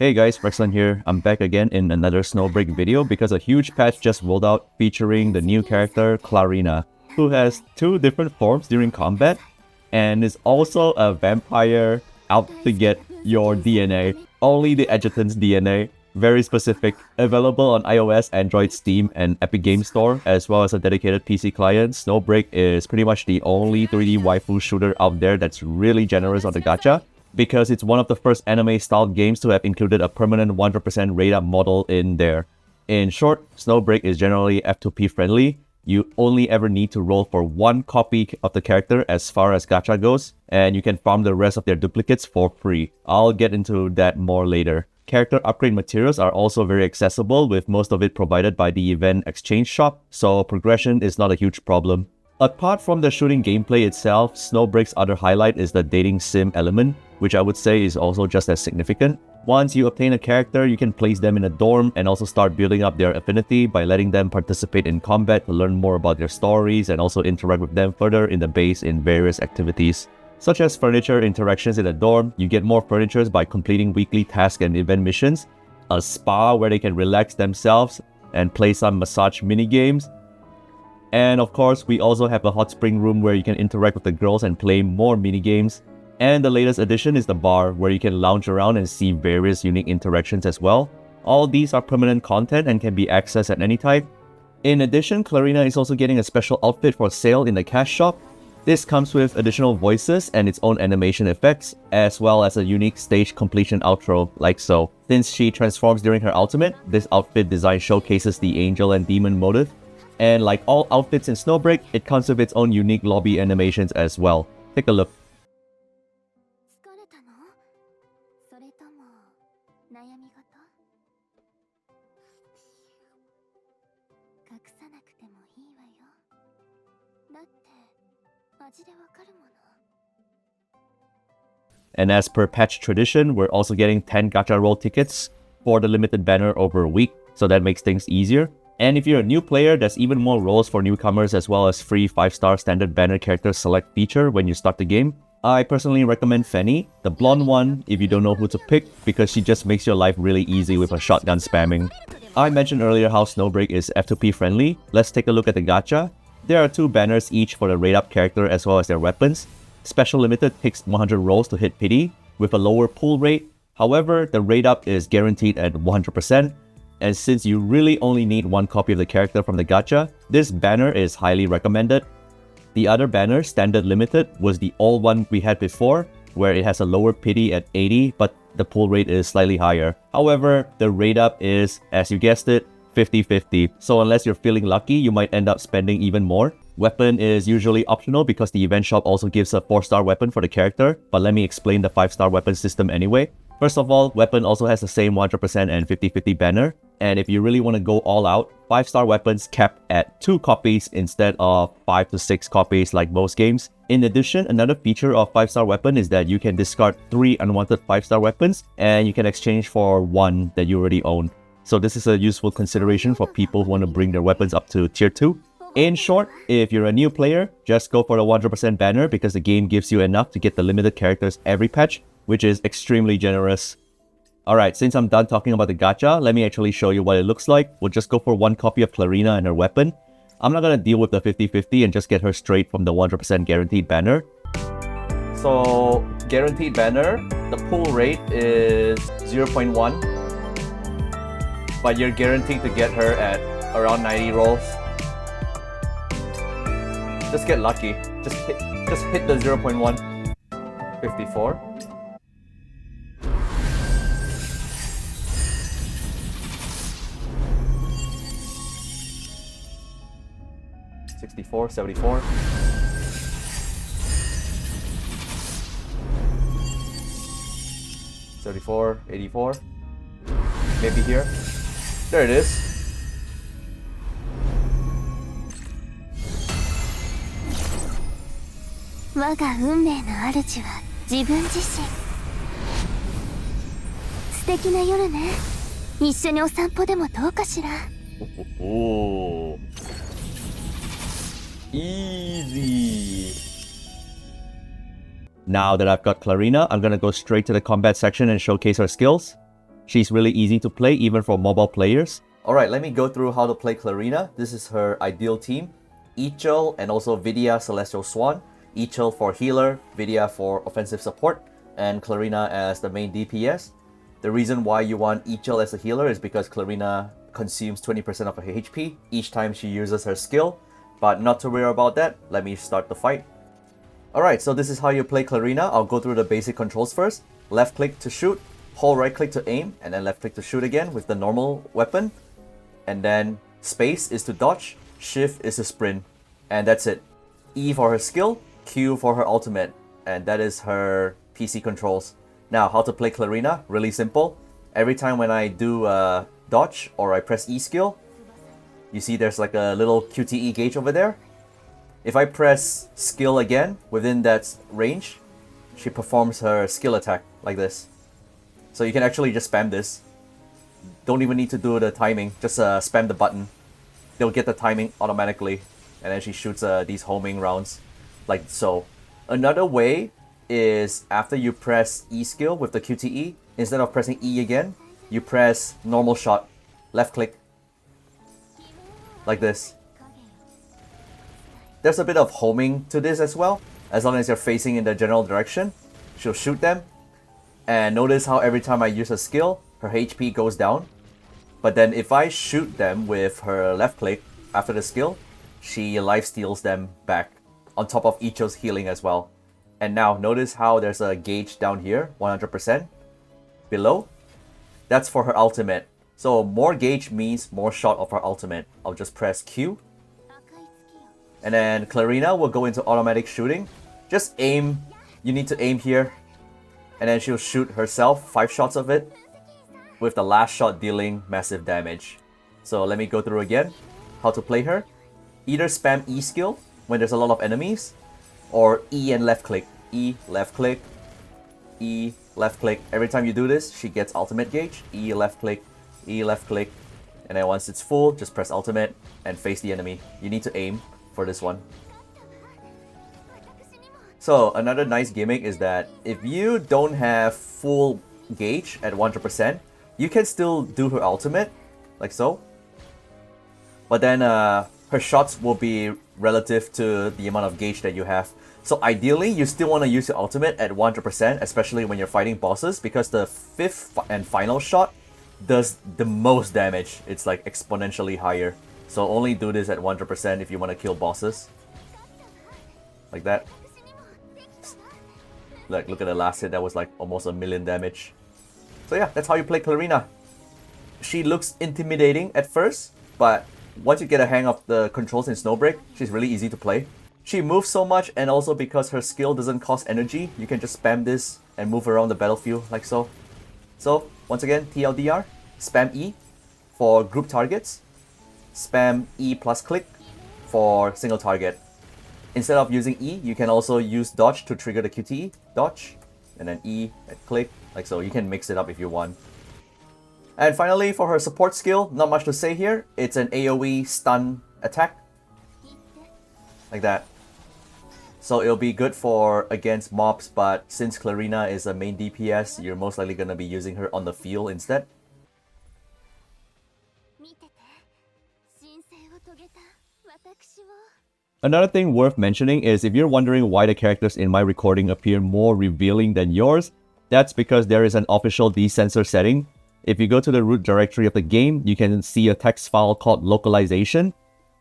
Hey guys, Rexlent here. I'm back again in another Snowbreak video because a huge patch just rolled out featuring the new character Clarina, who has two different forms during combat and is also a vampire out to get your DNA. Only the adjutant's DNA. Very specific. Available on iOS, Android, Steam, and Epic Games Store, as well as a dedicated PC client. Snowbreak is pretty much the only 3D waifu shooter out there that's really generous on the gacha, because it's one of the first anime-styled games to have included a permanent 100% rate-up model in there. In short, Snowbreak is generally F2P friendly. You only ever need to roll for one copy of the character as far as gacha goes, and you can farm the rest of their duplicates for free. I'll get into that more later. Character upgrade materials are also very accessible, with most of it provided by the event exchange shop, so progression is not a huge problem. Apart from the shooting gameplay itself, Snowbreak's other highlight is the dating sim element, which I would say is also just as significant. Once you obtain a character, you can place them in a dorm and also start building up their affinity by letting them participate in combat to learn more about their stories and also interact with them further in the base in various activities. Such as furniture interactions in a dorm, you get more furnitures by completing weekly task and event missions, a spa where they can relax themselves and play some massage mini-games, and of course, we also have a hot spring room where you can interact with the girls and play more mini-games. And the latest addition is the bar, where you can lounge around and see various unique interactions as well. All these are permanent content and can be accessed at any time. In addition, Clarina is also getting a special outfit for sale in the cash shop. This comes with additional voices and its own animation effects, as well as a unique stage completion outro, like so. Since she transforms during her ultimate, this outfit design showcases the angel and demon motif. And like all outfits in Snowbreak, it comes with its own unique lobby animations as well. Take a look. And as per patch tradition, we're also getting 10 gacha roll tickets for the limited banner over a week, so that makes things easier. And if you're a new player, there's even more rolls for newcomers, as well as free 5-star standard banner character select feature when you start the game. I personally recommend Fanny, the blonde one, if you don't know who to pick, because she just makes your life really easy with her shotgun spamming. I mentioned earlier how Snowbreak is F2P friendly. Let's take a look at the gacha. There are 2 banners each for the rate-up character as well as their weapons. Special Limited takes 100 rolls to hit pity, with a lower pull rate. However, the rate-up is guaranteed at 100%. And since you really only need one copy of the character from the gacha, this banner is highly recommended. The other banner, Standard Limited, was the old one we had before, where it has a lower pity at 80, but the pull rate is slightly higher. However, the rate up is, as you guessed it, 50-50. So unless you're feeling lucky, you might end up spending even more. Weapon is usually optional because the event shop also gives a 4-star weapon for the character, but let me explain the 5-star weapon system anyway. First of all, weapon also has the same 100% and 50-50 banner. And if you really want to go all out, 5-star weapons capped at 2 copies instead of 5 to 6 copies like most games. In addition, another feature of 5-star weapon is that you can discard 3 unwanted 5-star weapons and you can exchange for 1 that you already own. So this is a useful consideration for people who want to bring their weapons up to tier 2. In short, if you're a new player, just go for the 100% banner because the game gives you enough to get the limited characters every patch, which is extremely generous. Alright, since I'm done talking about the gacha, let me actually show you what it looks like. We'll just go for one copy of Clarina and her weapon. I'm not gonna deal with the 50-50 and just get her straight from the 100% guaranteed banner. So, guaranteed banner, the pull rate is 0.1. But you're guaranteed to get her at around 90 rolls. Just get lucky. Just hit the 0.1. 54. 64, 74. 34, 84. Maybe here. There it is. Oh. Easy. Now that I've got Clarina, I'm gonna go straight to the combat section and showcase her skills. She's really easy to play even for mobile players. Alright, let me go through how to play Clarina. This is her ideal team. Ichil and also Vidya Celestial Swan. Ichil for healer, Vidya for offensive support, and Clarina as the main DPS. The reason why you want Ichil as a healer is because Clarina consumes 20% of her HP each time she uses her skill. But not to worry about that, let me start the fight. Alright, so this is how you play Clarina. I'll go through the basic controls first. Left click to shoot, hold right click to aim, and then left click to shoot again with the normal weapon. And then space is to dodge, shift is to sprint. And that's it. E for her skill, Q for her ultimate. And that is her PC controls. Now, how to play Clarina? Really simple. Every time when I do dodge or I press E skill, you see there's like a little QTE gauge over there. If I press skill again within that range, she performs her skill attack like this. So you can actually just spam this. Don't even need to do the timing, just spam the button. They'll get the timing automatically. And then she shoots these homing rounds like so. Another way is after you press E skill with the QTE, instead of pressing E again, you press normal shot, left click, like this. There's a bit of homing to this as well. As long as you're facing in the general direction, she'll shoot them. And notice how every time I use a skill, her HP goes down. But then if I shoot them with her left click after the skill, she lifesteals them back on top of Ichil's healing as well. And now notice how there's a gauge down here, 100%. Below, that's for her ultimate. So more gauge means more shot of her ultimate. I'll just press Q. And then Clarina will go into automatic shooting. Just aim. You need to aim here. And then she'll shoot herself, 5 shots of it, with the last shot dealing massive damage. So let me go through again how to play her. Either spam E skill when there's a lot of enemies, or E and left click. E, left click, E, left click. Every time you do this, she gets ultimate gauge. E, left click, E, left click. And then once it's full, just press ultimate and face the enemy. You need to aim for this one. So another nice gimmick is that if you don't have full gauge at 100%, you can still do her ultimate, like so. But then her shots will be relative to the amount of gauge that you have. So ideally, you still want to use your ultimate at 100%, especially when you're fighting bosses, because the 5th and final shot does the most damage. It's like exponentially higher. So only do this at 100% if you want to kill bosses. Like that. Like, look at the last hit, that was like almost 1,000,000 damage. So yeah, that's how you play Clarina. She looks intimidating at first, but once you get a hang of the controls in Snowbreak, she's really easy to play. She moves so much, and also because her skill doesn't cost energy, you can just spam this and move around the battlefield like so. So, once again, TLDR, spam E for group targets, spam E plus click for single target. Instead of using E, you can also use dodge to trigger the QTE, dodge, and then E and click, like so. You can mix it up if you want. And finally, for her support skill, not much to say here. It's an AoE stun attack, like that. So it'll be good for against mobs, but since Clarina is a main DPS, you're most likely going to be using her on the field instead. Another thing worth mentioning is if you're wondering why the characters in my recording appear more revealing than yours, that's because there is an official DECENSOR setting. If you go to the root directory of the game, you can see a text file called localization.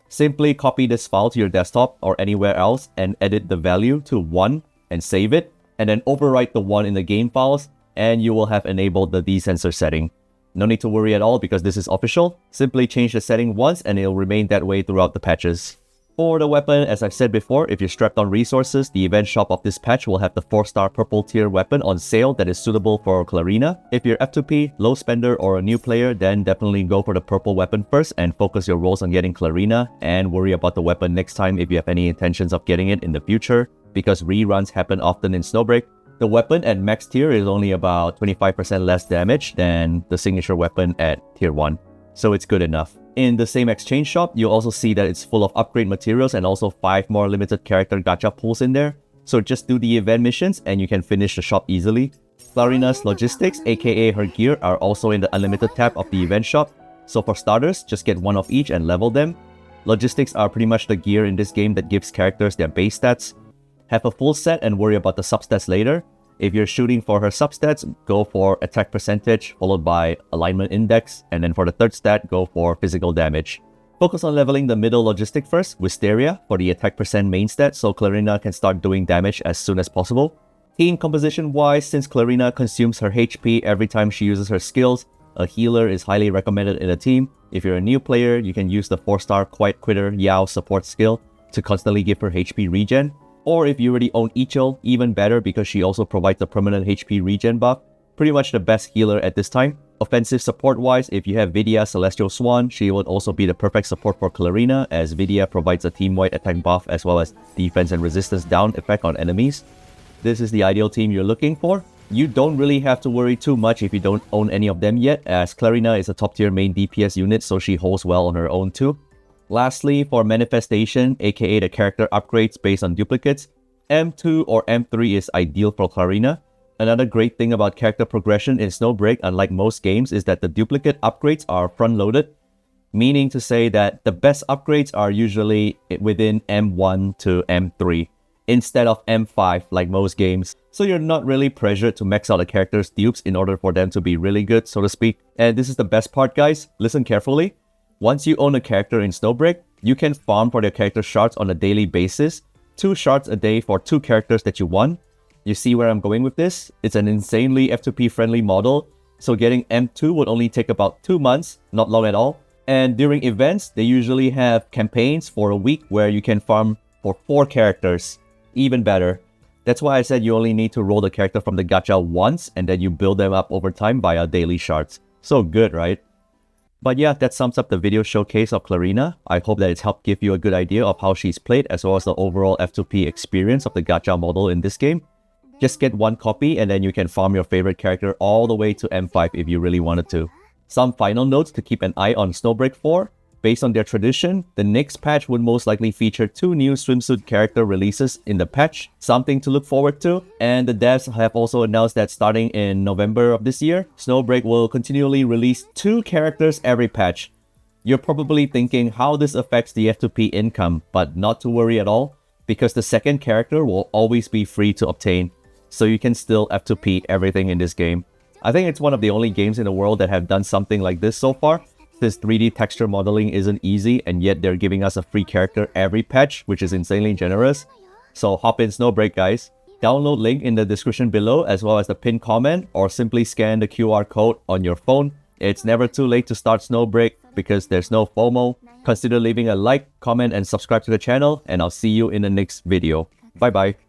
Simply copy this file to your desktop or anywhere else and edit the value to 1 and save it, and then overwrite the 1 in the game files, and you will have enabled the DECENSOR setting. No need to worry at all because this is official. Simply change the setting once and it'll remain that way throughout the patches. For the weapon, as I've said before, if you're strapped on resources, the event shop of this patch will have the 4-star purple tier weapon on sale that is suitable for Clarina. If you're F2P, low spender, or a new player, then definitely go for the purple weapon first and focus your rolls on getting Clarina, and worry about the weapon next time if you have any intentions of getting it in the future, because reruns happen often in Snowbreak. The weapon at max tier is only about 25% less damage than the signature weapon at tier 1, so it's good enough. In the same exchange shop, you'll also see that it's full of upgrade materials and also 5 more limited character gacha pulls in there. So just do the event missions and you can finish the shop easily. Clarina's logistics, aka her gear, are also in the unlimited tab of the event shop. So for starters, just get one of each and level them. Logistics are pretty much the gear in this game that gives characters their base stats. Have a full set and worry about the substats later. If you're shooting for her substats, go for attack percentage followed by alignment index, and then for the third stat, go for physical damage. Focus on leveling the middle logistic first, Wisteria, for the attack percent main stat so Clarina can start doing damage as soon as possible. Team composition wise, since Clarina consumes her HP every time she uses her skills, a healer is highly recommended in a team. If you're a new player, you can use the 4-star Quiet Quitter Yao support skill to constantly give her HP regen. Or if you already own Ichil, even better because she also provides a permanent HP regen buff. Pretty much the best healer at this time. Offensive support wise, if you have Vidya Celestial Swan, she would also be the perfect support for Clarina, as Vidya provides a team-wide attack buff as well as defense and resistance down effect on enemies. This is the ideal team you're looking for. You don't really have to worry too much if you don't own any of them yet, as Clarina is a top tier main DPS unit, so she holds well on her own too. Lastly, for manifestation, aka the character upgrades based on duplicates, M2 or M3 is ideal for Clarina. Another great thing about character progression in Snowbreak, unlike most games, is that the duplicate upgrades are front-loaded, meaning to say that the best upgrades are usually within M1 to M3, instead of M5 like most games. So you're not really pressured to max out a character's dupes in order for them to be really good, so to speak. And this is the best part, guys. Listen carefully. Once you own a character in Snowbreak, you can farm for their character shards on a daily basis. 2 shards a day for 2 characters that you want. You see where I'm going with this? It's an insanely F2P friendly model, so getting M2 would only take about 2 months, not long at all. And during events, they usually have campaigns for a week where you can farm for 4 characters. Even better. That's why I said you only need to roll the character from the gacha once and then you build them up over time via daily shards. So good, right? But yeah, that sums up the video showcase of Clarina. I hope that it's helped give you a good idea of how she's played as well as the overall F2P experience of the gacha model in this game. Just get 1 copy and then you can farm your favorite character all the way to M5 if you really wanted to. Some final notes to keep an eye on Snowbreak for. Based on their tradition, the next patch would most likely feature 2 new swimsuit character releases in the patch, something to look forward to. And the devs have also announced that starting in November of this year, Snowbreak will continually release 2 characters every patch. You're probably thinking how this affects the F2P income, but not to worry at all, because the second character will always be free to obtain, so you can still F2P everything in this game. I think it's one of the only games in the world that have done something like this so far. This 3D texture modeling isn't easy, and yet they're giving us a free character every patch, which is insanely generous. So hop in Snowbreak, guys. Download link in the description below as well as the pinned comment, or simply scan the QR code on your phone. It's never too late to start Snowbreak because there's no FOMO. Consider leaving a like, comment, and subscribe to the channel, and I'll see you in the next video. Bye bye.